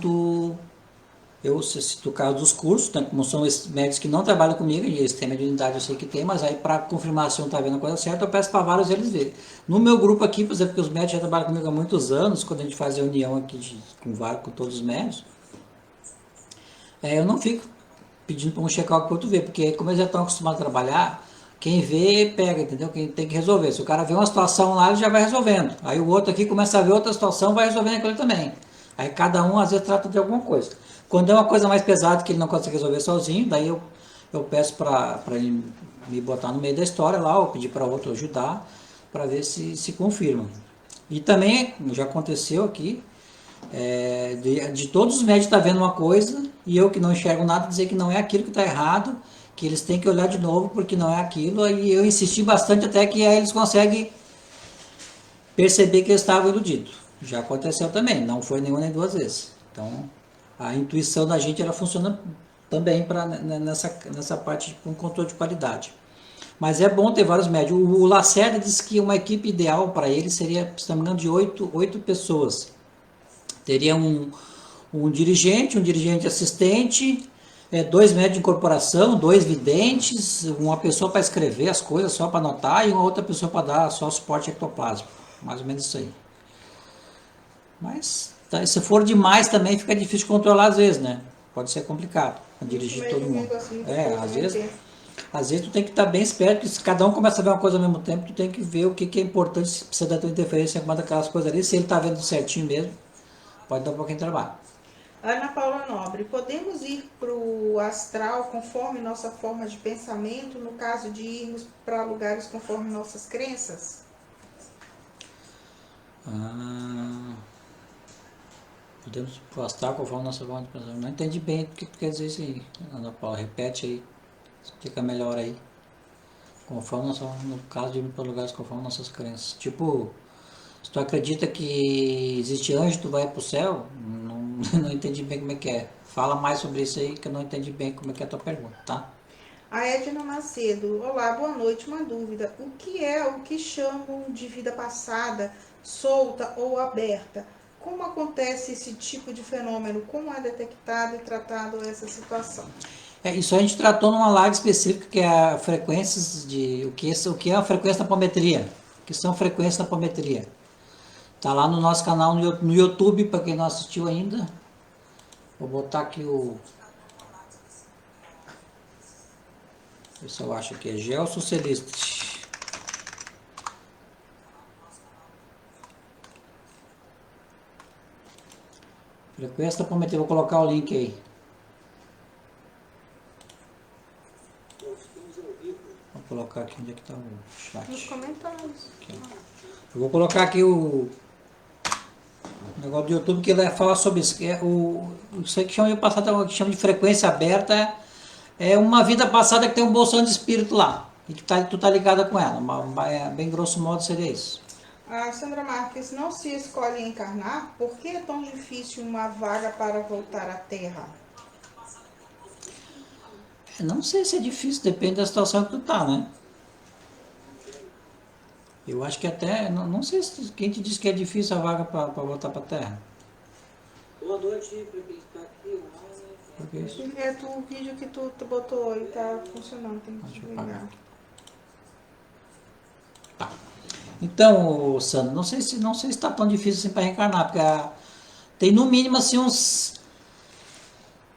se tu caiu dos cursos, né, como são esses médicos que não trabalham comigo, e eles têm mediunidade, eu sei que tem, mas aí para confirmar se não está vendo a coisa certa, eu peço para vários eles verem. No meu grupo aqui, por exemplo, que os médicos já trabalham comigo há muitos anos, quando a gente faz reunião aqui com todos os médicos, eu não fico pedindo para um checar o que o outro vê, porque como eles já estão acostumados a trabalhar, quem vê, pega, entendeu? Quem tem que resolver. Se o cara vê uma situação lá, ele já vai resolvendo. Aí o outro aqui começa a ver outra situação, vai resolvendo aquilo também. Aí cada um às vezes trata de alguma coisa. Quando é uma coisa mais pesada que ele não consegue resolver sozinho, daí eu peço para ele me botar no meio da história lá, ou pedir para outro ajudar, para ver se confirma. E também já aconteceu aqui, de todos os médicos estar vendo uma coisa e eu que não enxergo nada dizer que não é aquilo que está errado, que eles têm que olhar de novo porque não é aquilo. Aí eu insisti bastante até que aí eles conseguem perceber que eles estavam iludidos. Já aconteceu também, não foi nenhuma nem 2 vezes. Então a intuição da gente ela funciona também nessa parte com controle de qualidade. Mas é bom ter vários médios. O Lacerda disse que uma equipe ideal para ele seria, se não me engano, de 8 pessoas. Teria um dirigente assistente, 2 médicos de incorporação, 2 videntes, uma pessoa para escrever as coisas, só para anotar, e uma outra pessoa para dar só suporte ectoplasma. Mais ou menos isso aí. Mas se for demais também fica difícil de controlar às vezes, né? Pode ser complicado dirigir todo mundo. Assim, Às vezes tu tem que estar bem esperto, porque se cada um começa a ver uma coisa ao mesmo tempo, tu tem que ver o que é importante, se precisa da tua interferência em alguma daquelas coisas ali, se ele está vendo certinho mesmo, pode dar um pouquinho de trabalho. Ana Paula Nobre, podemos ir para o astral conforme nossa forma de pensamento, no caso de irmos para lugares conforme nossas crenças? Podemos ir pro astral conforme nossa forma de pensamento. Não entendi bem o que tu quer dizer isso aí, Ana Paula, repete aí. Explica melhor aí. Conforme no caso de ir para lugares conforme nossas crenças. Tipo, se tu acredita que existe anjo, tu vai pro céu? Não, não entendi bem como é que é. Fala mais sobre isso aí que eu não entendi bem como é que é a tua pergunta, tá? A Edna Macedo, olá, boa noite. Uma dúvida: o que é o que chamam de vida passada, solta ou aberta? Como acontece esse tipo de fenômeno? Como é detectado e tratado essa situação? Isso a gente tratou numa live específica que é a frequências de o que é a frequência da apometria, o que são frequências da apometria. Tá lá no nosso canal no YouTube, para quem não assistiu ainda. Vou botar aqui o. Isso eu acho que é Geossocialist. Frequência da apometria, vou colocar o link aí. Vou colocar aqui onde é que tá o chat. Nos comentários. Aqui. Eu vou colocar aqui o negócio do YouTube que ele fala sobre isso. Isso aí que chama de passada, que chama de frequência aberta, é uma vida passada que tem um bolsão de espírito lá. E que tu tá ligada com ela. Bem grosso modo seria isso. A Sandra Marques, não se escolhe encarnar? Por que é tão difícil uma vaga para voltar à Terra? Não sei se é difícil, depende da situação que tu tá, né? Eu acho que até, não sei se quem te disse que é difícil a vaga para voltar para a Terra. Boa noite para quem está aqui. Por que isso? É o vídeo que tu botou aí, tá funcionando, tem que Deixa eu desligar. apagar. Tá. Então, Sandro, não sei se está tão difícil assim para reencarnar, porque tem no mínimo assim uns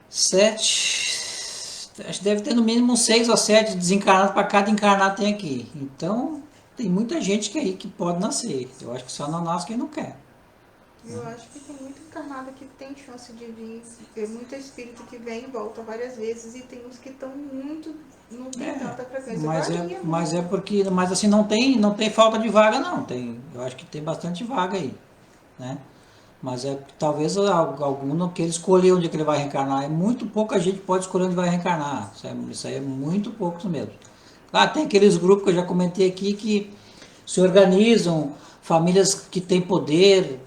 7, acho que deve ter no mínimo uns 6 ou 7 desencarnados para cada encarnado tem aqui. Então, tem muita gente que aí que pode nascer. Eu acho que só não nasce quem não quer. Eu acho que tem muito encarnado que tem chance de vir, tem muito espírito que vem e volta várias vezes, e tem uns que estão muito, não tem tanta frequência. Mas assim não tem falta de vaga não, eu acho que tem bastante vaga aí, né? Mas talvez algum que ele escolher onde é que ele vai reencarnar, é muito pouca gente pode escolher onde vai reencarnar, isso aí é muito poucos mesmo. Claro, tem aqueles grupos que eu já comentei aqui que se organizam, famílias que têm poder,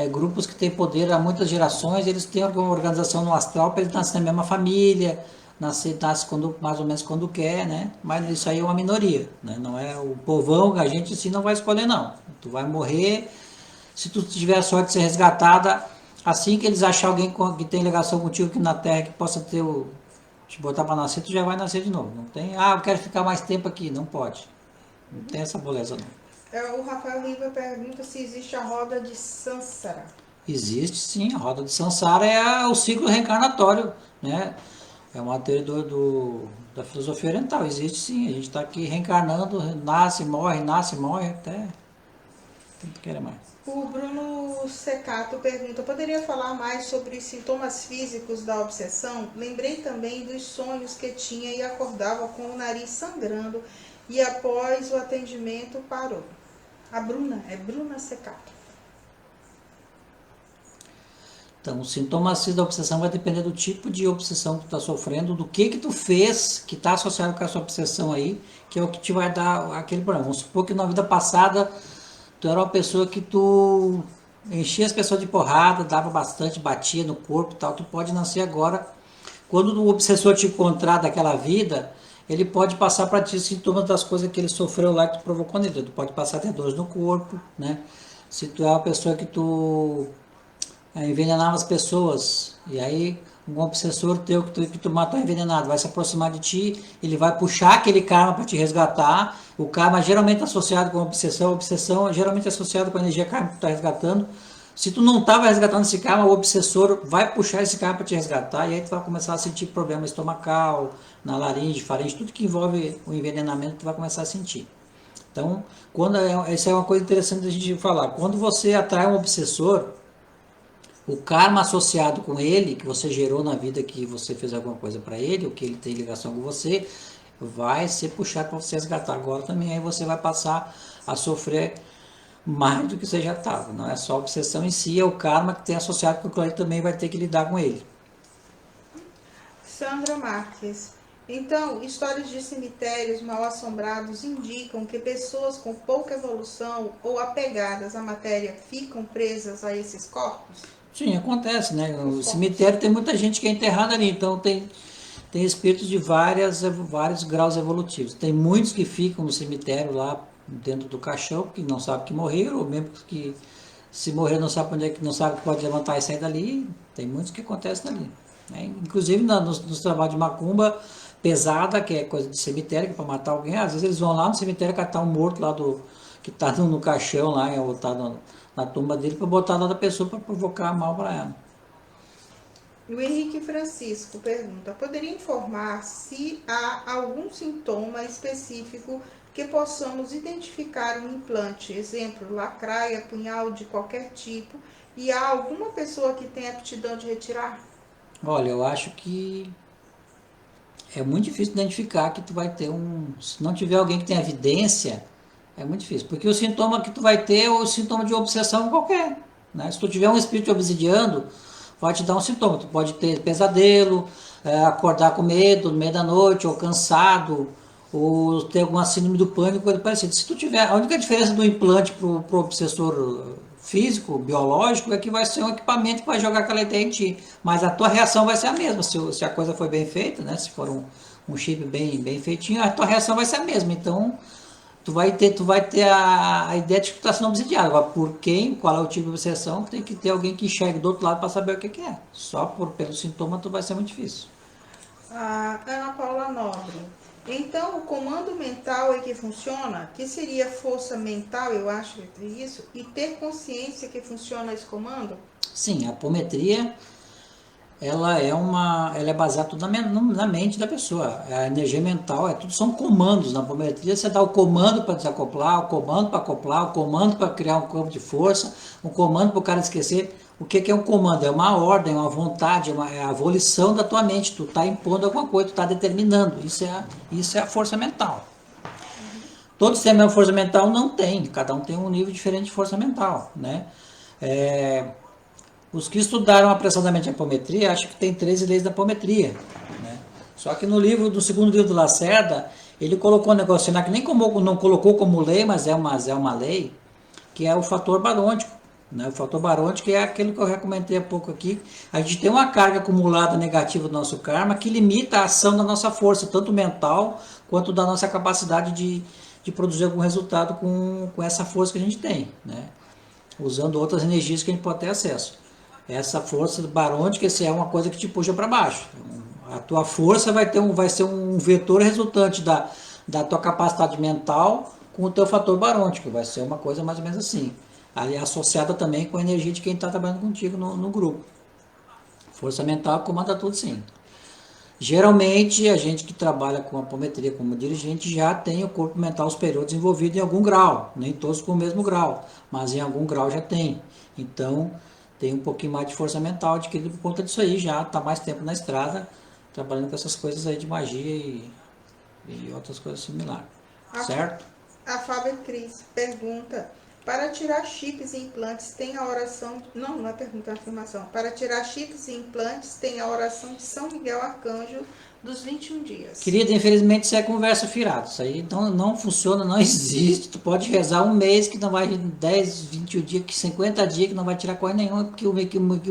grupos que têm poder há muitas gerações, eles têm uma organização no astral para eles nascerem na mesma família, nasce quando, mais ou menos quando quer, né? Mas isso aí é uma minoria, né? Não é o povão, a gente assim não vai escolher não. Tu vai morrer, se tu tiver a sorte de ser resgatada, assim que eles acharem alguém que tem ligação contigo aqui na Terra que possa te botar para nascer, tu já vai nascer de novo. Não tem, eu quero ficar mais tempo aqui, não pode. Não tem essa moleza não. O Rafael Riva pergunta se existe a roda de Sansara. Existe sim, a roda de Sansara é o ciclo reencarnatório, né? É uma teoria da filosofia oriental, existe sim, a gente está aqui reencarnando, nasce, morre, até não querer mais. O Bruno Secato pergunta, poderia falar mais sobre os sintomas físicos da obsessão? Lembrei também dos sonhos que tinha e acordava com o nariz sangrando e após o atendimento parou. A Bruna, é Bruna Secato. Então, o sintoma da obsessão vai depender do tipo de obsessão que tu está sofrendo, do que tu fez, que está associado com essa obsessão aí, que é o que te vai dar aquele problema. Vamos supor que na vida passada tu era uma pessoa que tu enchia as pessoas de porrada, dava bastante, batia no corpo e tal. Tu pode nascer agora. Quando o obsessor te encontrar daquela vida, ele pode passar para ti sintomas das coisas que ele sofreu lá que tu provocou nele. Tu pode passar até dores no corpo, né? Se tu é uma pessoa que tu envenenava as pessoas, e aí um obsessor teu que tu matou envenenado vai se aproximar de ti, ele vai puxar aquele karma para te resgatar. O karma geralmente é associado com a obsessão é geralmente associado com a energia karma que tu está resgatando. Se tu não estava resgatando esse karma, o obsessor vai puxar esse karma para te resgatar, e aí tu vai começar a sentir problema estomacal, na laringe, faringe, tudo que envolve o envenenamento tu vai começar a sentir. Então, essa é uma coisa interessante da gente falar. Quando você atrai um obsessor, o karma associado com ele, que você gerou na vida, que você fez alguma coisa para ele, ou que ele tem ligação com você, vai ser puxado para você resgatar agora também. Aí você vai passar a sofrer mais do que você já estava. Não é só a obsessão em si, é o karma que tem associado com o que ele também vai ter que lidar com ele. Sandra Marques, Então, histórias de cemitérios mal assombrados indicam que pessoas com pouca evolução ou apegadas à matéria ficam presas a esses corpos? Sim, acontece, né? No Os cemitério tem muita gente que é enterrada ali, então tem espíritos de vários graus evolutivos. Tem muitos que ficam no cemitério lá dentro do caixão, que não sabe que morreram, ou mesmo que se morrer não sabe onde é que não sabe que pode levantar e sair dali. Tem muitos que acontecem dali, né? Inclusive nos trabalhos de macumba pesada, que é coisa de cemitério, que é para matar alguém, às vezes eles vão lá no cemitério catar um morto lá que está no caixão lá, ou está na tumba dele, para botar lá da pessoa para provocar mal para ela. O Henrique Francisco pergunta: poderia informar se há algum sintoma específico que possamos identificar um implante, exemplo, lacraia, punhal de qualquer tipo, e há alguma pessoa que tem aptidão de retirar? Olha, eu acho que é muito difícil identificar que tu vai ter se não tiver alguém que tenha evidência, é muito difícil, porque o sintoma que tu vai ter é o sintoma de obsessão qualquer, né? Se tu tiver um espírito obsidiando, vai te dar um sintoma. Tu pode ter pesadelo, acordar com medo no meio da noite, ou cansado, ou ter alguma síndrome do pânico, coisa parecida. Se tu tiver, a única diferença do implante pro obsessor físico, biológico, é que vai ser um equipamento que vai jogar aquela ideia em ti. Mas a tua reação vai ser a mesma. Se a coisa foi bem feita, né? Se for um chip bem feitinho, a tua reação vai ser a mesma. Então, tu vai ter a ideia de que tu está sendo obsidiado. Agora, por quem, qual é o tipo de obsessão, tem que ter alguém que enxergue do outro lado para saber o que é. Só pelo sintoma tu vai ser muito difícil. A Ana Paula Nobre: então, o comando mental é que funciona? Que seria força mental, eu acho que é isso, e ter consciência que funciona esse comando? Sim, a apometria, ela é baseada tudo na mente da pessoa. A energia mental, tudo são comandos. Na apometria você dá o comando para desacoplar, o comando para acoplar, o comando para criar um campo de força, o comando para o cara esquecer. O que é um comando? É uma ordem, uma vontade, é a volição da tua mente. Tu está impondo alguma coisa, tu está determinando. Isso é a força mental. Todos têm a mesma força mental? Não tem. Cada um tem um nível diferente de força mental, né? Os que estudaram apressadamente a apometria acham que tem 13 leis da apometria, né? Só que no segundo livro do Lacerda, ele colocou um negócio lá que nem não colocou como lei, mas é uma lei, que é o fator barôntico, né? O fator barôntico é aquilo que eu já comentei há pouco aqui. A gente tem uma carga acumulada negativa do nosso karma que limita a ação da nossa força, tanto mental quanto da nossa capacidade de produzir algum resultado com essa força que a gente tem, né? Usando outras energias que a gente pode ter acesso. Essa força barôntica, é uma coisa que te puxa para baixo. A tua força vai ser um vetor resultante da tua capacidade mental com o teu fator barôntico. Vai ser uma coisa mais ou menos assim. Ali associada também com a energia de quem está trabalhando contigo no grupo. Força mental comanda tudo, sim. Geralmente, a gente que trabalha com apometria como dirigente já tem o corpo mental superior desenvolvido em algum grau. Nem todos com o mesmo grau, mas em algum grau já tem. Então, tem um pouquinho mais de força mental adquirido por conta disso aí, já está mais tempo na estrada, trabalhando com essas coisas aí de magia e outras coisas similares. Certo? A Fábio Cris pergunta: para tirar chips e implantes tem a oração... Não é pergunta, é afirmação. Para tirar chips e implantes tem a oração de São Miguel Arcanjo dos 21 dias. Querida, infelizmente isso é conversa fiada. Isso aí não funciona, não existe. Tu pode rezar um mês que não vai, 10, 21 dias, 50 dias que não vai tirar coisa nenhuma, porque o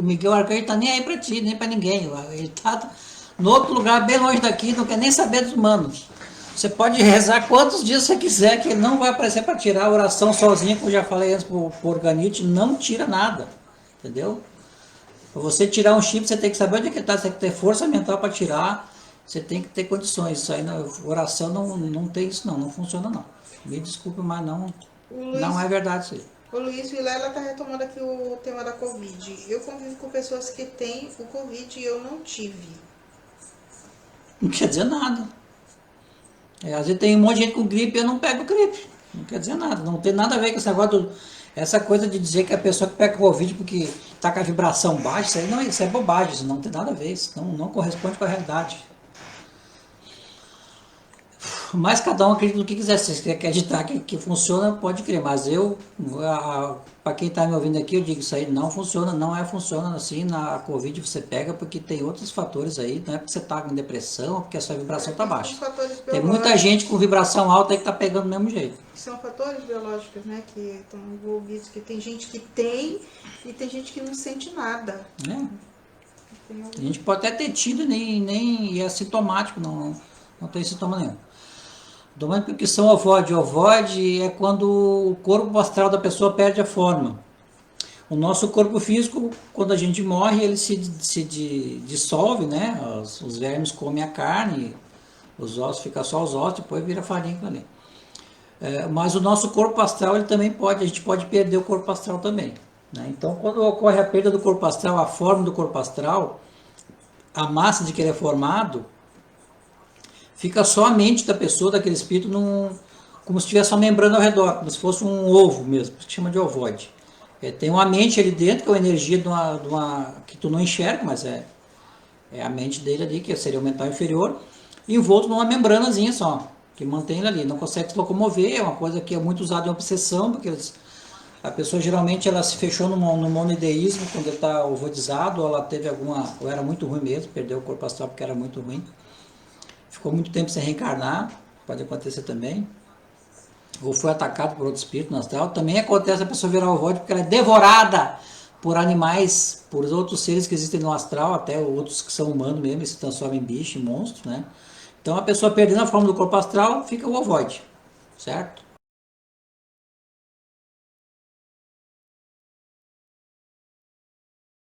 Miguel Arcanjo tá nem aí pra ti, nem pra ninguém. Ele tá no outro lugar, bem longe daqui, não quer nem saber dos humanos. Você pode rezar quantos dias você quiser, que ele não vai aparecer para tirar. A oração sozinha, como eu já falei antes por organite, não tira nada. Entendeu? Para você tirar um chip, você tem que saber onde é que está, você tem que ter força mental para tirar. Você tem que ter condições. Isso aí na oração não tem isso, não funciona não. Me desculpe, mas não é verdade isso aí. O Luiz Vilela está retomando aqui o tema da Covid. Eu convivo com pessoas que têm o Covid e eu não tive. Não quer dizer nada. Às vezes tem um monte de gente com gripe e eu não pego gripe. Não quer dizer nada. Não tem nada a ver com esse negócio essa coisa de dizer que a pessoa que pega Covid porque está com a vibração baixa, isso é bobagem, isso não tem nada a ver, isso não corresponde com a realidade. Mas cada um acredita no que quiser. Se você quer acreditar que funciona, pode crer. Mas para quem está me ouvindo aqui, eu digo isso aí não funciona, funciona assim. Na Covid você pega porque tem outros fatores aí. Não é porque você está em depressão, ou porque a sua vibração está baixa. São fatores Tem muita biológicos. gente com vibração alta aí que está pegando do mesmo jeito. São fatores biológicos, né, que estão envolvidos, que tem gente que tem e tem gente que não sente nada. Né? Tem A gente pode até ter tido nem é sintomático, não tem sintoma nenhum. Domânio que são ovoide. Ovoide é quando o corpo astral da pessoa perde a forma. O nosso corpo físico, quando a gente morre, ele se dissolve, né? Os vermes comem a carne, os ossos ficam só os ossos, depois vira farinha ali. Mas o nosso corpo astral, ele também pode, a gente pode perder o corpo astral também. Né? Então, quando ocorre a perda do corpo astral, a forma do corpo astral, a massa de que ele é formado, fica só a mente da pessoa, daquele espírito, como se tivesse uma membrana ao redor, como se fosse um ovo mesmo, que chama de ovoide. Tem uma mente ali dentro, que é uma energia que tu não enxerga, mas é a mente dele ali, que seria o mental inferior, envolto numa membranazinha só, que mantém ele ali, não consegue se locomover, é uma coisa que é muito usada em obsessão, porque a pessoa geralmente ela se fechou no monoideísmo quando ele está ovoidizado, ou ela teve ou era muito ruim mesmo, perdeu o corpo astral porque era muito ruim. Ficou muito tempo sem reencarnar, pode acontecer também. Ou foi atacado por outro espírito no astral. Também acontece a pessoa virar ovoide porque ela é devorada por animais, por outros seres que existem no astral, até outros que são humanos mesmo, e se transformam em bicho, em monstro, né? Então a pessoa perdendo a forma do corpo astral, fica o ovoide, certo?